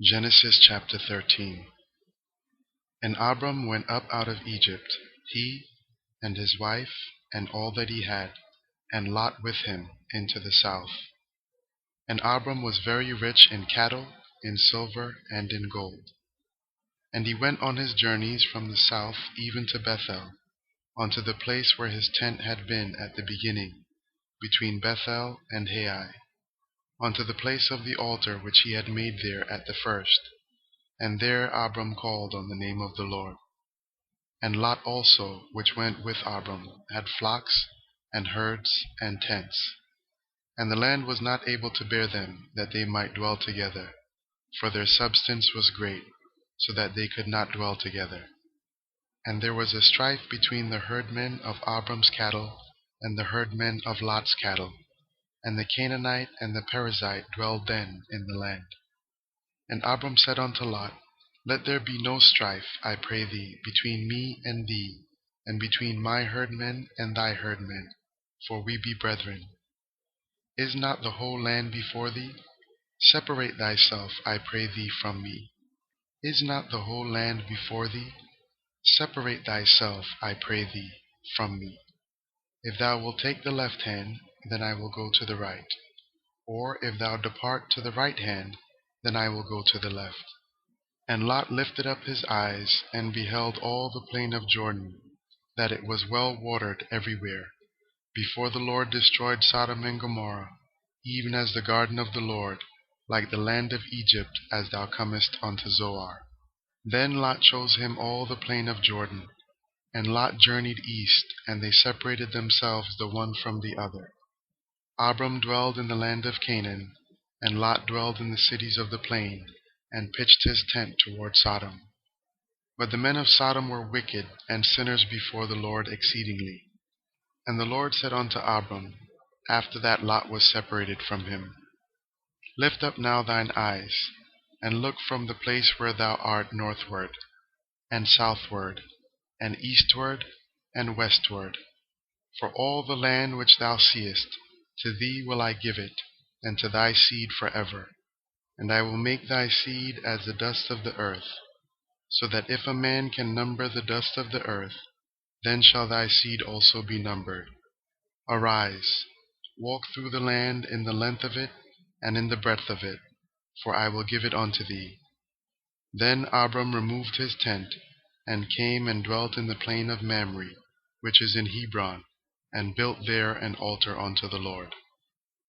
Genesis chapter 13. And Abram went up out of Egypt, he, and his wife, and all that he had, and Lot with him, into the south. And Abram was very rich in cattle, in silver, and in gold. And he went on his journeys from the south even to Bethel, unto the place where his tent had been at the beginning, between Bethel and Hai, unto the place of the altar which he had made there at the first. And there Abram called on the name of the Lord. And Lot also, which went with Abram, had flocks, and herds, and tents. And the land was not able to bear them, that they might dwell together, for their substance was great, so that they could not dwell together. And there was a strife between the herdmen of Abram's cattle, and the herdmen of Lot's cattle. And the Canaanite and the Perizzite dwelled then in the land. And Abram said unto Lot, Let there be no strife, I pray thee, between me and thee, and between my herdmen and thy herdmen, for we be brethren. Is not the whole land before thee? Separate thyself, I pray thee, from me. Is not the whole land before thee? Separate thyself, I pray thee, from me. If thou wilt take the left hand, then I will go to the right. Or if thou depart to the right hand, then I will go to the left. And Lot lifted up his eyes, and beheld all the plain of Jordan, that it was well watered everywhere, before the Lord destroyed Sodom and Gomorrah, even as the garden of the Lord, like the land of Egypt, as thou comest unto Zoar. Then Lot chose him all the plain of Jordan. And Lot journeyed east, and they separated themselves the one from the other. Abram dwelled in the land of Canaan, and Lot dwelled in the cities of the plain, and pitched his tent toward Sodom. But the men of Sodom were wicked, and sinners before the Lord exceedingly. And the Lord said unto Abram, after that Lot was separated from him, Lift up now thine eyes, and look from the place where thou art northward, and southward, and eastward, and westward. For all the land which thou seest, to thee will I give it, and to thy seed forever. And I will make thy seed as the dust of the earth, so that if a man can number the dust of the earth, then shall thy seed also be numbered. Arise, walk through the land in the length of it, and in the breadth of it, for I will give it unto thee. Then Abram removed his tent, and came and dwelt in the plain of Mamre, which is in Hebron, and built there an altar unto the Lord.